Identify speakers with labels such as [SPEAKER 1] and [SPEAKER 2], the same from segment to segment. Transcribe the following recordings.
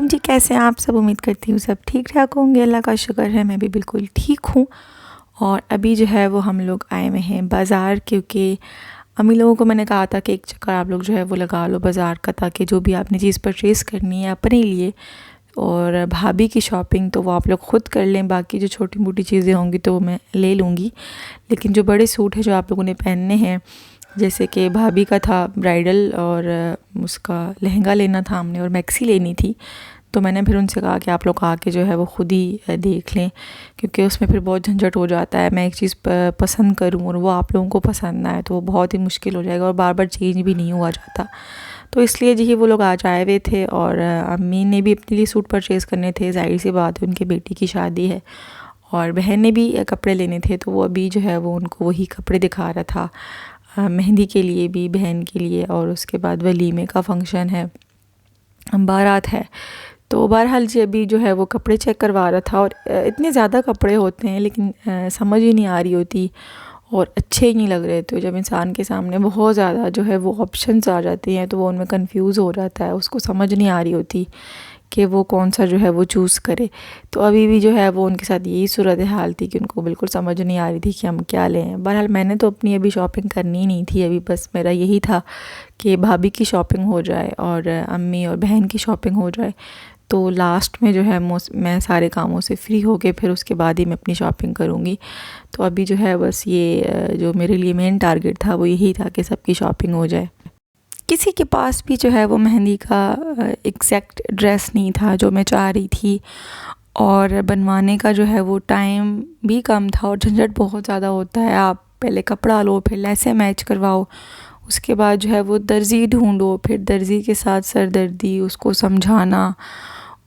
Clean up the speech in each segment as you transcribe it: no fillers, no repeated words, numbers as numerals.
[SPEAKER 1] जी, कैसे हैं आप सब? उम्मीद करती हूँ सब ठीक ठाक होंगे। अल्लाह का शुक्र है, मैं भी बिल्कुल ठीक हूँ। और अभी जो है वो हम लोग आए हुए हैं बाज़ार, क्योंकि अम्मी लोगों को मैंने कहा था कि एक चक्कर आप लोग जो है वो लगा लो बाज़ार का, ताकि जो भी आपने चीज़ परचेज़ करनी है अपने लिए और भाभी की शॉपिंग तो वो आप लोग ख़ुद कर लें, बाकी जो छोटी मोटी चीज़ें होंगी तो वो मैं ले लूँगी। लेकिन जो बड़े सूट हैं जो आप लोगों ने पहनने हैं, जैसे कि भाभी का था ब्राइडल और उसका लहंगा लेना था हमने और मैक्सी लेनी थी, तो मैंने फिर उनसे कहा कि आप लोग आके जो है वो ख़ुद ही देख लें, क्योंकि उसमें फिर बहुत झंझट हो जाता है। मैं एक चीज़ पसंद करूँ और वो आप लोगों को पसंद ना आए तो वो बहुत ही मुश्किल हो जाएगा और बार बार चेंज भी नहीं हुआ जाता। तो इसलिए जी वो लोग आज आए हुए थे और अम्मी ने भी अपने लिए सूट परचेज़ करने थे। ज़ाहिर सी बात है, उनकी बेटी की शादी है और बहन ने भी कपड़े लेने थे, तो वो अभी जो है वो उनको वही कपड़े दिखा रहा था। मेहंदी के लिए भी बहन के लिए, और उसके बाद वलीमे का फंक्शन है, बारात है। तो बहरहाल जी अभी जो है वो कपड़े चेक करवा रहा था और इतने ज़्यादा कपड़े होते हैं लेकिन समझ ही नहीं आ रही होती और अच्छे ही नहीं लग रहे। तो जब इंसान के सामने बहुत ज़्यादा जो है वो ऑप्शंस आ जाती हैं तो वो उनमें कंफ्यूज हो जाता है, उसको समझ नहीं आ रही होती कि वो कौन सा जो है वो चूज़ करे। तो अभी भी जो है वो उनके साथ यही सूरत हाल थी कि उनको बिल्कुल समझ नहीं आ रही थी कि हम क्या लें। बहरहाल मैंने तो अपनी अभी शॉपिंग करनी ही नहीं थी, अभी बस मेरा यही था कि भाभी की शॉपिंग हो जाए और अम्मी और बहन की शॉपिंग हो जाए, तो लास्ट में जो है मैं सारे कामों से फ्री हो के फिर उसके बाद ही मैं अपनी शॉपिंग करूँगी। तो अभी जो है बस ये जो मेरे लिए मेन टारगेट था वो यही था कि सबकी शॉपिंग हो जाए। किसी के पास भी जो है वो मेहंदी का एग्जैक्ट ड्रेस नहीं था जो मैं चाह रही थी, और बनवाने का जो है वो टाइम भी कम था और झंझट बहुत ज़्यादा होता है। आप पहले कपड़ा लो, फिर लेसें मैच करवाओ, उसके बाद जो है वो दर्जी ढूंढो, फिर दर्जी के साथ सरदर्दी, उसको समझाना।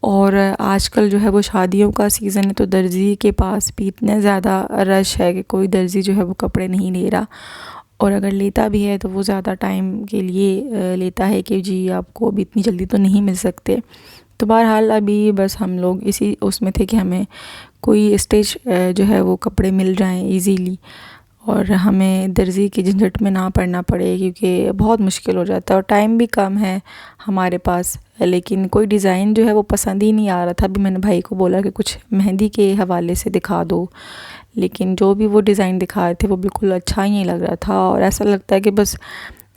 [SPEAKER 1] और आजकल जो है वो शादियों का सीज़न है तो दर्जी के पास भी इतना ज़्यादा रश है कि कोई दर्जी जो है वो कपड़े नहीं ले रहा, और अगर लेता भी है तो वो ज़्यादा टाइम के लिए लेता है कि जी आपको अभी इतनी जल्दी तो नहीं मिल सकते। तो बहरहाल अभी बस हम लोग इसी उसमें थे कि हमें कोई स्टेज जो है वो कपड़े मिल जाएं इजीली और हमें दर्जी की झंझट में ना पड़ना पड़े, क्योंकि बहुत मुश्किल हो जाता है और टाइम भी कम है हमारे पास। लेकिन कोई डिज़ाइन जो है वो पसंद ही नहीं आ रहा था। अभी मैंने भाई को बोला कि कुछ मेहंदी के हवाले से दिखा दो, लेकिन जो भी वो डिज़ाइन दिखा रहे थे वो बिल्कुल अच्छा ही नहीं लग रहा था, और ऐसा लगता है कि बस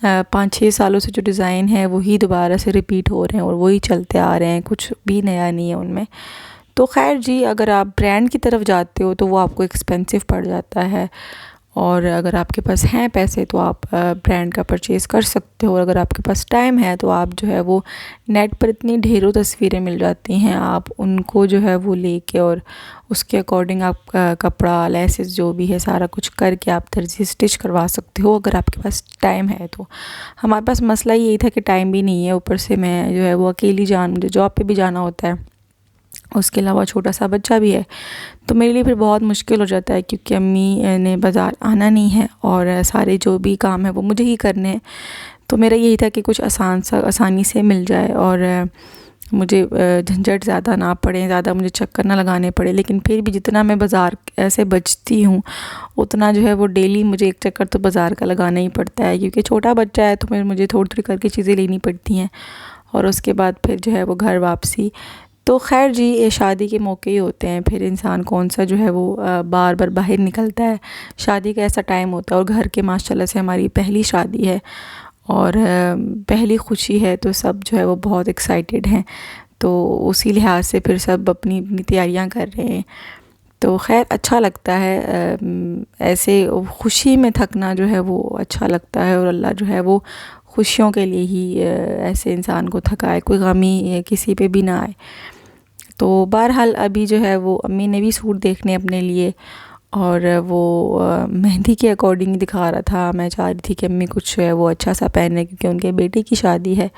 [SPEAKER 1] 5-6 सालों से जो डिज़ाइन है वही दोबारा से रिपीट हो रहे हैं और वही चलते आ रहे हैं, कुछ भी नया नहीं है उनमें। तो खैर जी, अगर आप ब्रांड की तरफ जाते हो तो वो आपको एक्सपेंसिव पड़ जाता है, और अगर आपके पास हैं पैसे तो आप ब्रांड का परचेज़ कर सकते हो, और अगर आपके पास टाइम है तो आप जो है वो नेट पर इतनी ढेरों तस्वीरें मिल जाती हैं, आप उनको जो है वो लेके और उसके अकॉर्डिंग आप कपड़ा लेसेस जो भी है सारा कुछ करके आप दर्जी स्टिच करवा सकते हो, अगर आपके पास टाइम है तो। हमारे पास मसला यही था कि टाइम भी नहीं है, ऊपर से मैं जो है वो अकेली मुझे जॉब पे भी जाना होता है, उसके अलावा छोटा सा बच्चा भी है, तो मेरे लिए फिर बहुत मुश्किल हो जाता है, क्योंकि अम्मी ने बाज़ार आना नहीं है और सारे जो भी काम है वो मुझे ही करने हैं। तो मेरा यही था कि कुछ आसानी से मिल जाए और मुझे झंझट ज़्यादा ना पड़े, ज़्यादा मुझे चक्कर ना लगाने पड़े। लेकिन फिर भी जितना मैं बाज़ार ऐसे बचती हूँ उतना जो है वो डेली मुझे एक चक्कर तो बाज़ार का लगाना ही पड़ता है, क्योंकि छोटा बच्चा है तो फिर मुझे थोड़ी थोड़ी करके चीज़ें लेनी पड़ती हैं, और उसके बाद फिर जो है वो घर वापसी। तो खैर जी, ये शादी के मौके ही होते हैं, फिर इंसान कौन सा जो है वो बार बार बाहर निकलता है। शादी का ऐसा टाइम होता है और घर के माशाल्लाह से हमारी पहली शादी है और पहली खुशी है, तो सब जो है वो बहुत एक्साइटेड हैं, तो उसी लिहाज से फिर सब अपनी अपनी तैयारियां कर रहे हैं। तो खैर अच्छा लगता है, ऐसे खुशी में थकना जो है वो अच्छा लगता है, और अल्लाह जो है वो खुशियों के लिए ही ऐसे इंसान को थकाए, कोई गमी किसी पे भी ना आए। तो बहरहाल अभी जो है वो अम्मी ने भी सूट देखने अपने लिए, और वो मेहंदी के अकॉर्डिंग दिखा रहा था। मैं चाह रही थी कि अम्मी कुछ है वो अच्छा सा पहने, क्योंकि उनके बेटे की शादी है,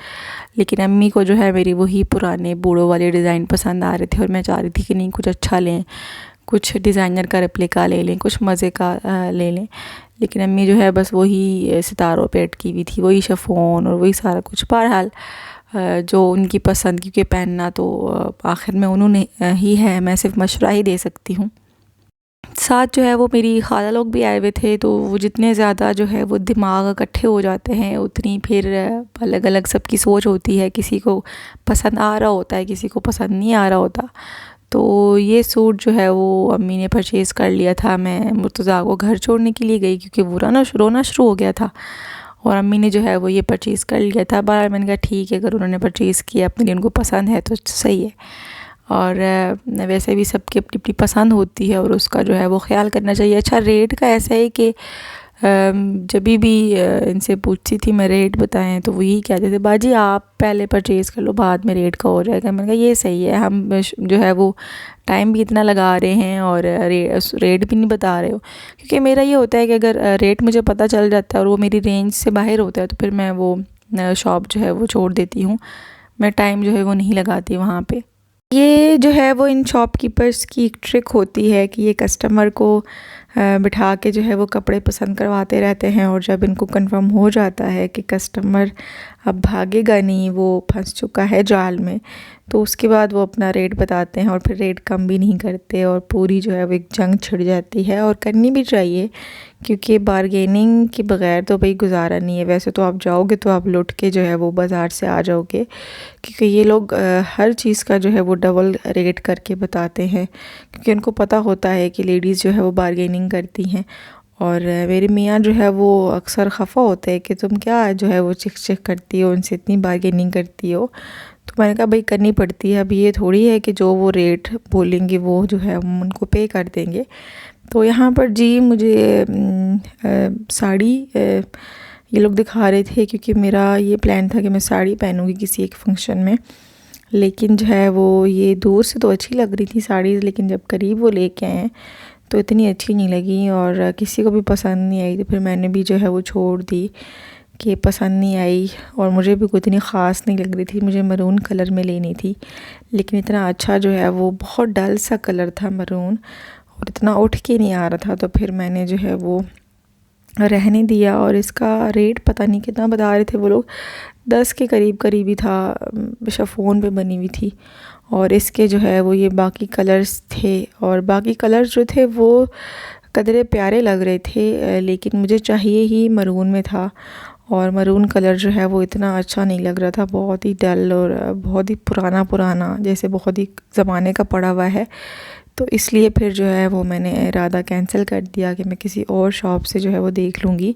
[SPEAKER 1] लेकिन अम्मी को जो है मेरी वही पुराने बूढ़ों वाले डिज़ाइन पसंद आ रहे थे, और मैं चाह रही थी कि नहीं कुछ अच्छा लें, कुछ डिज़ाइनर का रेप्लिका ले लें, कुछ मज़े का ले लें। लेकिन अम्मी जो है बस वही सितारों पे अटकी हुई थी, वही शिफॉन और वही सारा कुछ। बहरहाल जो उनकी पसंद, क्योंकि पहनना तो आखिर में उन्होंने ही है, मैं सिर्फ मशवरा ही दे सकती हूँ। साथ जो है वो मेरी खाला लोग भी आए हुए थे, तो वो जितने ज़्यादा जो है वो दिमाग इकट्ठे हो जाते हैं उतनी फिर अलग अलग सबकी सोच होती है, किसी को पसंद आ रहा होता है, किसी को पसंद नहीं आ रहा होता। तो ये सूट जो है वो अम्मी ने परचेज़ कर लिया था। मैं मुर्तज़ा को घर छोड़ने के लिए गई क्योंकि वो रोना शुरू हो गया था, और अम्मी ने जो है वो ये परचेज़ कर लिया था। बाहर मैंने कहा ठीक है, अगर उन्होंने परचेज़ किया, अपने लिए उनको पसंद है तो सही है। और वैसे भी सबकी अपनी अपनी पसंद होती है और उसका जो है वो ख्याल करना चाहिए। अच्छा, रेट का ऐसा है कि जब भी इनसे पूछती थी मैं रेट बताएं तो वो यही कहते थे, बाजी आप पहले परचेज़ कर लो, बाद में रेट का हो जाएगा। मैंने कहा ये सही है, हम जो है वो टाइम भी इतना लगा रहे हैं और रेट भी नहीं बता रहे हो। क्योंकि मेरा ये होता है कि अगर रेट मुझे पता चल जाता है और वो मेरी रेंज से बाहर होता है तो फिर मैं वो शॉप जो है वो छोड़ देती हूँ। मैं टाइम जो है वो नहीं लगाती वहाँ पे। ये जो है वो इन शॉपकीपर्स की एक ट्रिक होती है कि ये कस्टमर को बिठा के जो है वो कपड़े पसंद करवाते रहते हैं, और जब इनको कंफर्म हो जाता है कि कस्टमर अब भागेगा नहीं, वो फंस चुका है जाल में, तो उसके बाद वो अपना रेट बताते हैं और फिर रेट कम भी नहीं करते, और पूरी जो है वो एक जंग छिड़ जाती है। और करनी भी चाहिए क्योंकि बारगेनिंग के बग़ैर तो भाई गुजारा नहीं है। वैसे तो आप जाओगे तो आप लुट के जो है वो बाज़ार से आ जाओगे, क्योंकि ये लोग हर चीज़ का जो है वो डबल रेट करके बताते हैं, क्योंकि उनको पता होता है कि लेडीज़ जो है वो बारगेनिंग करती हैं। और मेरे मियाँ जो है वो अक्सर खफ़ा होते हैं कि तुम क्या जो है वो चिक करती हो, उनसे इतनी बारगेनिंग करती हो। तो मैंने कहा भाई करनी पड़ती है, अब ये थोड़ी है कि जो वो रेट बोलेंगे वो जो है हम उनको पे कर देंगे। तो यहाँ पर जी मुझे साड़ी ये लोग दिखा रहे थे, क्योंकि मेरा ये प्लान था कि मैं साड़ी पहनूंगी किसी एक फंक्शन में। लेकिन जो है वो ये दूर से तो अच्छी लग रही थी साड़ी, लेकिन जब करीब वो लेके आए तो इतनी अच्छी नहीं लगी और किसी को भी पसंद नहीं आई। तो फिर मैंने भी जो है वो छोड़ दी कि पसंद नहीं आई, और मुझे भी कोई इतनी ख़ास नहीं लग रही थी। मुझे मरून कलर में लेनी थी, लेकिन इतना अच्छा जो है वो बहुत डल सा कलर था मरून, और इतना उठ के नहीं आ रहा था। तो फिर मैंने जो है वो रहने दिया, और इसका रेट पता नहीं कितना बता रहे थे वो लोग, 10 के करीब ही था, शिफॉन पे बनी हुई थी। और इसके जो है वो ये बाकी कलर्स थे, और बाकी कलर्स जो थे वो कदरे प्यारे लग रहे थे, लेकिन मुझे चाहिए ही मरून में था, और मरून कलर जो है वो इतना अच्छा नहीं लग रहा था, बहुत ही डल और बहुत ही पुराना जैसे बहुत ही ज़माने का पड़ा हुआ है। तो इसलिए फिर जो है वो मैंने इरादा कैंसिल कर दिया कि मैं किसी और शॉप से जो है वो देख लूँगी।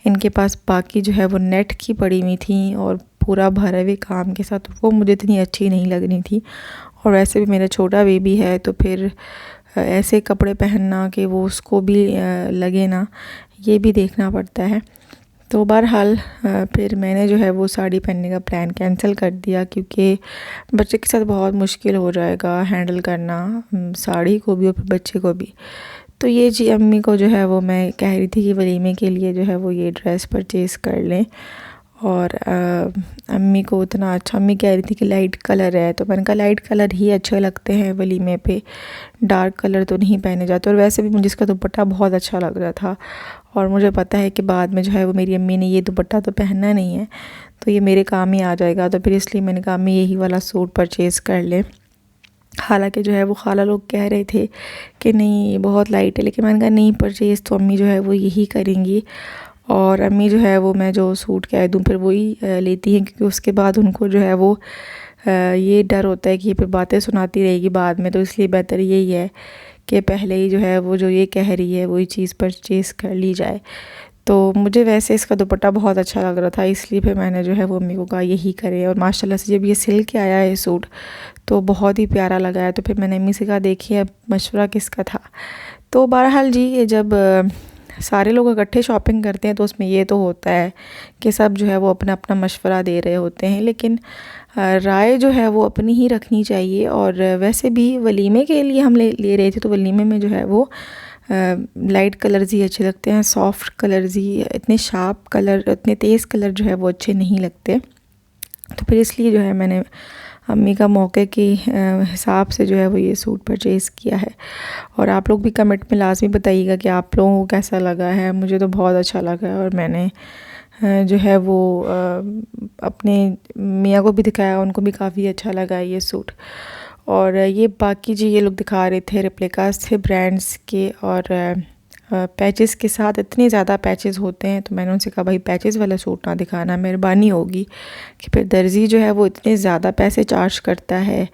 [SPEAKER 1] इनके पास बाकी जो है वो नेट की पड़ी हुई थी और पूरा भरे हुए काम के साथ, वो मुझे इतनी अच्छी नहीं लग रही थी। और वैसे भी मेरा छोटा बेबी है, तो फिर ऐसे कपड़े पहनना कि वो उसको भी लगे ना, ये भी देखना पड़ता है। तो बहरहाल फिर मैंने जो है वो साड़ी पहनने का प्लान कैंसिल कर दिया, क्योंकि बच्चे के साथ बहुत मुश्किल हो जाएगा हैंडल करना, साड़ी को भी और फिर बच्चे को भी। तो ये जी अम्मी को जो है वो मैं कह रही थी कि वलीमे के लिए जो है वो ये ड्रेस परचेज़ कर लें, और अम्मी को उतना अच्छा, अम्मी कह रही थी कि लाइट कलर है, तो मैंने कहा लाइट कलर ही अच्छे लगते हैं वलीमे पे, डार्क कलर तो नहीं पहने जाते। और वैसे भी मुझे इसका दुपट्टा बहुत अच्छा लग रहा था, और मुझे पता है कि बाद में जो है वो मेरी अम्मी ने ये दुपट्टा तो पहनना नहीं है, तो ये मेरे काम ही आ जाएगा। तो फिर इसलिए मैंने कहा अम्मी यही वाला सूट परचेज़ कर ले। हालांकि जो है वो खाला लोग कह रहे थे कि नहीं बहुत लाइट है, लेकिन मैंने कहा नहीं, परचेज़ तो अम्मी जो है वो यही करेंगी। और अम्मी जो है वो मैं जो सूट कह दूँ फिर वही लेती हैं, क्योंकि उसके बाद उनको जो है वो ये डर होता है कि ये फिर बातें सुनाती रहेगी बाद में। तो इसलिए बेहतर यही है कि पहले ही जो है वो जो ये कह रही है वही चीज़ परचेज़ कर ली जाए। तो मुझे वैसे इसका दुपट्टा बहुत अच्छा लग रहा था, इसलिए फिर मैंने जो है वो अम्मी को कहा यही करें। और माशाल्लाह से जब ये सिल के आया है सूट तो बहुत ही प्यारा लगा है। तो फिर मैंने अम्मी से कहा देखिए अब मशवरा किसका था। तो बहरहाल जी ये जब सारे लोग इकट्ठे शॉपिंग करते हैं तो उसमें ये तो होता है कि सब जो है वो अपना अपना मशवरा दे रहे होते हैं, लेकिन राय जो है वो अपनी ही रखनी चाहिए। और वैसे भी वलीमे के लिए हम ले रहे थे, तो वलीमे में जो है वो लाइट कलर्स ही अच्छे लगते हैं, सॉफ्ट कलर्स ही, इतने शार्प कलर, इतने तेज़ कलर जो है वो अच्छे नहीं लगते। तो फिर इसलिए जो है मैंने अम्मी का मौके के हिसाब से जो है वो ये सूट परचेज़ किया है। और आप लोग भी कमेंट में लाजमी बताइएगा कि आप लोगों को कैसा लगा है। मुझे तो बहुत अच्छा लगा है, और मैंने जो है वो अपने मियाँ को भी दिखाया, उनको भी काफ़ी अच्छा लगा ये सूट। और ये बाकी जी ये लोग दिखा रहे थे रेप्लिकास थे ब्रांड्स के, और पैचेस के साथ इतने ज़्यादा पैचेस होते हैं। तो मैंने उनसे कहा भाई पैचेस वाला सूट ना दिखाना, मेहरबानी होगी। कि फिर दर्जी जो है वो इतने ज़्यादा पैसे चार्ज करता है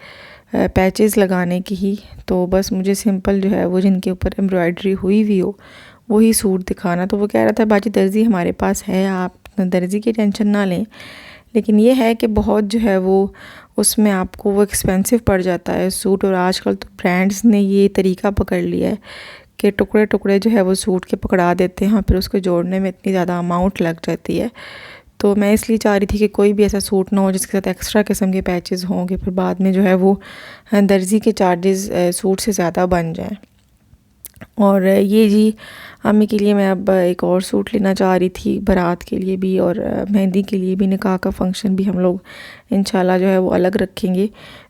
[SPEAKER 1] पैचेस लगाने की ही। तो बस मुझे सिंपल जो है वो जिनके ऊपर एम्ब्रॉयडरी हुई हुई हो वही सूट दिखाना। तो वो कह रहा था बाजी दर्जी हमारे पास है, आप दर्जी की टेंशन ना लें। लेकिन ये है कि बहुत जो है वो उसमें आपको वो एक्सपेंसिव पड़ जाता है सूट। और आजकल तो ब्रांड्स ने ये तरीका पकड़ लिया है कि टुकड़े टुकड़े जो है वो सूट के पकड़ा देते हैं, फिर उसको जोड़ने में इतनी ज़्यादा अमाउंट लग जाती है। तो मैं इसलिए चाह रही थी कि कोई भी ऐसा सूट ना हो जिसके साथ एक्स्ट्रा किस्म के पैचेस होंगे, फिर बाद में जो है वो दर्जी के चार्जेस सूट से ज़्यादा बन जाएं। और ये जी अम्मी के लिए मैं अब एक और सूट लेना चाह रही थी, बारात के लिए भी और मेहंदी के लिए भी, निकाह का फंक्शन भी हम लोग इंशाल्लाह जो है वो अलग रखेंगे।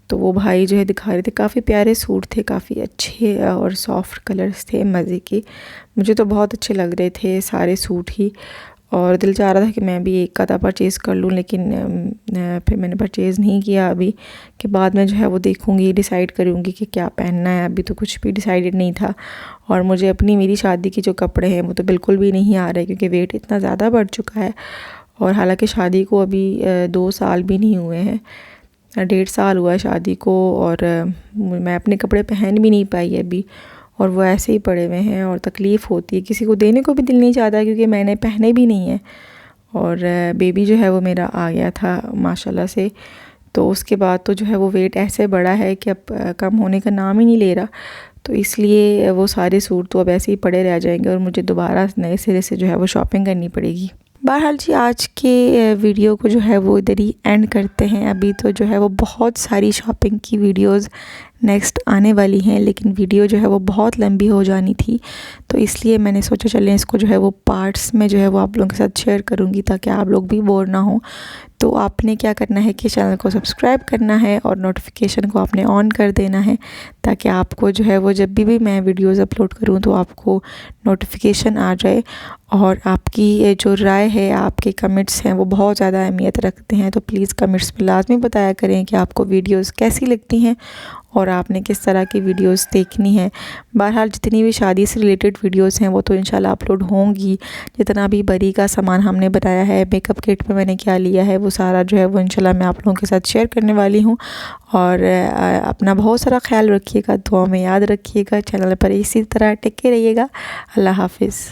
[SPEAKER 1] तो वो भाई जो है दिखा रहे थे, काफ़ी प्यारे सूट थे, काफ़ी अच्छे और सॉफ्ट कलर्स थे मज़े के। मुझे तो बहुत अच्छे लग रहे थे सारे सूट ही, और दिल चाह रहा था कि मैं भी एक आधा परचेज़ कर लूँ, लेकिन फिर मैंने परचेज़ नहीं किया अभी। कि बाद में जो है वो देखूँगी, डिसाइड करूँगी कि क्या पहनना है। अभी तो कुछ भी डिसाइडेड नहीं था। और मुझे अपनी मेरी शादी के जो कपड़े हैं वो तो बिल्कुल भी नहीं आ रहे, क्योंकि वेट इतना ज़्यादा बढ़ चुका है। और हालांकि शादी को अभी 2 साल भी नहीं हुए हैं, 1.5 साल हुआ है शादी को, और मैं अपने कपड़े पहन भी नहीं पाई अभी, और वो ऐसे ही पड़े हुए हैं। और तकलीफ़ होती है, किसी को देने को भी दिल नहीं चाहता क्योंकि मैंने पहने भी नहीं है। और बेबी जो है वो मेरा आ गया था माशाल्लाह से। तो उसके बाद तो जो है वो वेट ऐसे बढ़ा है कि अब कम होने का नाम ही नहीं ले रहा। तो इसलिए वो सारे सूट तो अब ऐसे ही पड़े रह जाएंगे और मुझे दोबारा नए सिरे से जो है वो शॉपिंग करनी पड़ेगी। बहरहाल जी आज के वीडियो को जो है वो इधर ही एंड करते हैं। अभी तो जो है वो बहुत सारी शॉपिंग की वीडियोस नेक्स्ट आने वाली हैं, लेकिन वीडियो जो है वो बहुत लंबी हो जानी थी, तो इसलिए मैंने सोचा चलें इसको जो है वो पार्ट्स में जो है वो आप लोगों के साथ शेयर करूँगी, ताकि आप लोग भी बोर ना हो। तो आपने क्या करना है कि चैनल को सब्सक्राइब करना है और नोटिफिकेशन को आपने ऑन कर देना है, ताकि आपको जो है वो जब भी मैं वीडियोज़ अपलोड करूँ तो आपको नोटिफिकेशन आ जाए। और आपकी ये जो राय है, आपके कमेंट्स हैं, वो बहुत ज़्यादा अहमियत रखते हैं। तो प्लीज़ कमेंट्स में लाजमी बताया करें कि आपको वीडियोज़ कैसी लगती हैं और आपने किस तरह की वीडियोस देखनी है। बहरहाल जितनी भी शादी से रिलेटेड वीडियोस हैं वो तो इंशाल्लाह अपलोड होंगी। जितना भी बरी का सामान हमने बनाया है, मेकअप किट में मैंने क्या लिया है, वो सारा जो है वो इंशाल्लाह मैं आप लोगों के साथ शेयर करने वाली हूँ। और अपना बहुत सारा ख्याल रखिएगा, दुआ में याद रखिएगा, चैनल पर इसी तरह टिके रहिएगा। अल्लाह हाफिज़।